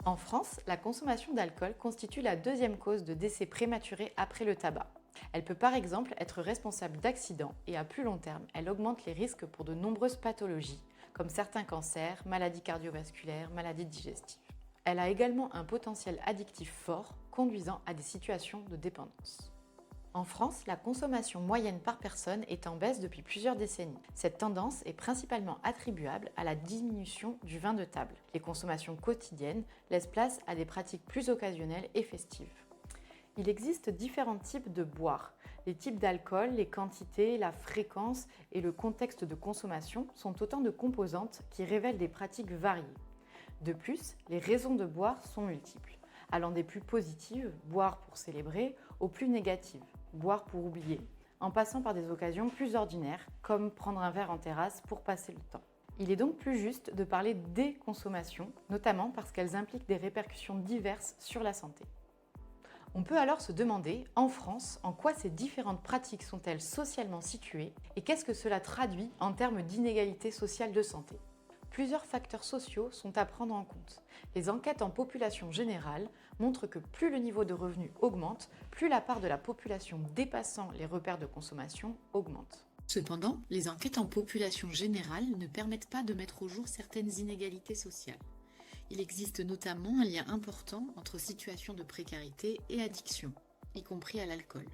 En France, la consommation d'alcool constitue la deuxième cause de décès prématuré après le tabac. Elle peut par exemple être responsable d'accidents et à plus long terme, elle augmente les risques pour de nombreuses pathologies, comme certains cancers, maladies cardiovasculaires, maladies digestives. Elle a également un potentiel addictif fort, conduisant à des situations de dépendance. En France, la consommation moyenne par personne est en baisse depuis plusieurs décennies. Cette tendance est principalement attribuable à la diminution du vin de table. Les consommations quotidiennes laissent place à des pratiques plus occasionnelles et festives. Il existe différents types de boire. Les types d'alcool, les quantités, la fréquence et le contexte de consommation sont autant de composantes qui révèlent des pratiques variées. De plus, les raisons de boire sont multiples, allant des plus positives, boire pour célébrer, aux plus négatives, boire pour oublier, en passant par des occasions plus ordinaires, comme prendre un verre en terrasse pour passer le temps. Il est donc plus juste de parler des consommations, notamment parce qu'elles impliquent des répercussions diverses sur la santé. On peut alors se demander, en France, en quoi ces différentes pratiques sont-elles socialement situées et qu'est-ce que cela traduit en termes d'inégalité sociale de santé. Plusieurs facteurs sociaux sont à prendre en compte. Les enquêtes en population générale montrent que plus le niveau de revenus augmente, plus la part de la population dépassant les repères de consommation augmente. Cependant, les enquêtes en population générale ne permettent pas de mettre au jour certaines inégalités sociales. Il existe notamment un lien important entre situation de précarité et addiction, y compris à l'alcool.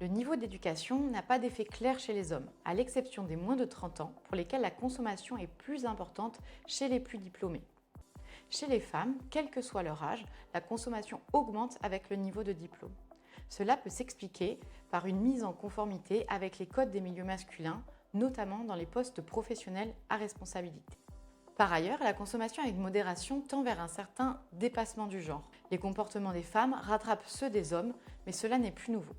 Le niveau d'éducation n'a pas d'effet clair chez les hommes, à l'exception des moins de 30 ans, pour lesquels la consommation est plus importante chez les plus diplômés. Chez les femmes, quel que soit leur âge, la consommation augmente avec le niveau de diplôme. Cela peut s'expliquer par une mise en conformité avec les codes des milieux masculins, notamment dans les postes professionnels à responsabilité. Par ailleurs, la consommation avec modération tend vers un certain dépassement du genre. Les comportements des femmes rattrapent ceux des hommes, mais cela n'est plus nouveau.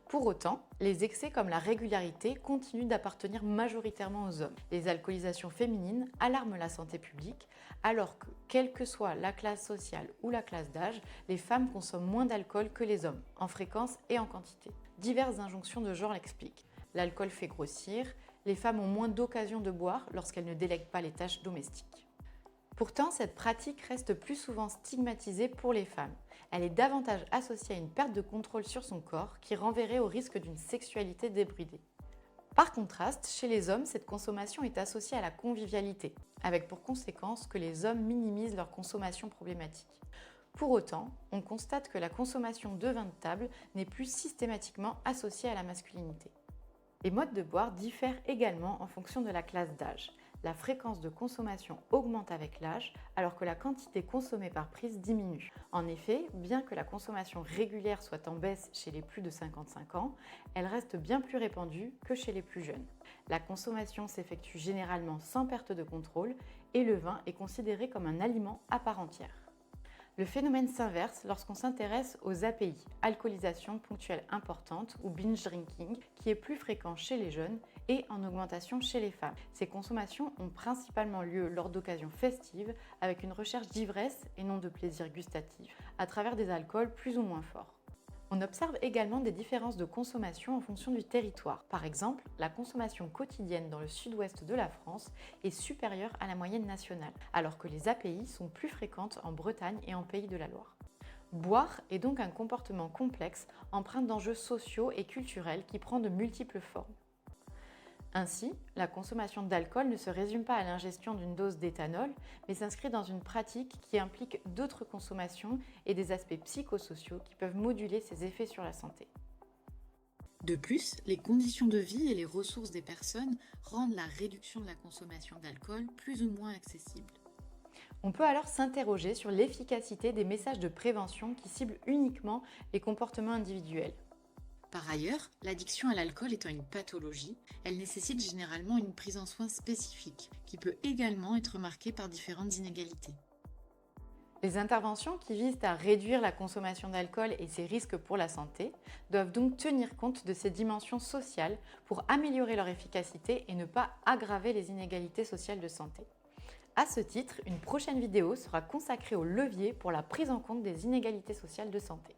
Pour autant, les excès comme la régularité continuent d'appartenir majoritairement aux hommes. Les alcoolisations féminines alarment la santé publique, alors que, quelle que soit la classe sociale ou la classe d'âge, les femmes consomment moins d'alcool que les hommes, en fréquence et en quantité. Diverses injonctions de genre l'expliquent. L'alcool fait grossir, les femmes ont moins d'occasions de boire lorsqu'elles ne délèguent pas les tâches domestiques. Pourtant, cette pratique reste plus souvent stigmatisée pour les femmes. Elle est davantage associée à une perte de contrôle sur son corps qui renverrait au risque d'une sexualité débridée. Par contraste, chez les hommes, cette consommation est associée à la convivialité, avec pour conséquence que les hommes minimisent leur consommation problématique. Pour autant, on constate que la consommation de vin de table n'est plus systématiquement associée à la masculinité. Les modes de boire diffèrent également en fonction de la classe d'âge. La fréquence de consommation augmente avec l'âge, alors que la quantité consommée par prise diminue. En effet, bien que la consommation régulière soit en baisse chez les plus de 55 ans, elle reste bien plus répandue que chez les plus jeunes. La consommation s'effectue généralement sans perte de contrôle et le vin est considéré comme un aliment à part entière. Le phénomène s'inverse lorsqu'on s'intéresse aux API, alcoolisation ponctuelle importante ou binge drinking, qui est plus fréquent chez les jeunes et en augmentation chez les femmes. Ces consommations ont principalement lieu lors d'occasions festives avec une recherche d'ivresse et non de plaisir gustatif, à travers des alcools plus ou moins forts. On observe également des différences de consommation en fonction du territoire. Par exemple, la consommation quotidienne dans le sud-ouest de la France est supérieure à la moyenne nationale, alors que les API sont plus fréquentes en Bretagne et en Pays de la Loire. Boire est donc un comportement complexe, empreint d'enjeux sociaux et culturels qui prend de multiples formes. Ainsi, la consommation d'alcool ne se résume pas à l'ingestion d'une dose d'éthanol, mais s'inscrit dans une pratique qui implique d'autres consommations et des aspects psychosociaux qui peuvent moduler ses effets sur la santé. De plus, les conditions de vie et les ressources des personnes rendent la réduction de la consommation d'alcool plus ou moins accessible. On peut alors s'interroger sur l'efficacité des messages de prévention qui ciblent uniquement les comportements individuels. Par ailleurs, l'addiction à l'alcool étant une pathologie, elle nécessite généralement une prise en soin spécifique, qui peut également être marquée par différentes inégalités. Les interventions qui visent à réduire la consommation d'alcool et ses risques pour la santé doivent donc tenir compte de ces dimensions sociales pour améliorer leur efficacité et ne pas aggraver les inégalités sociales de santé. À ce titre, une prochaine vidéo sera consacrée aux leviers pour la prise en compte des inégalités sociales de santé.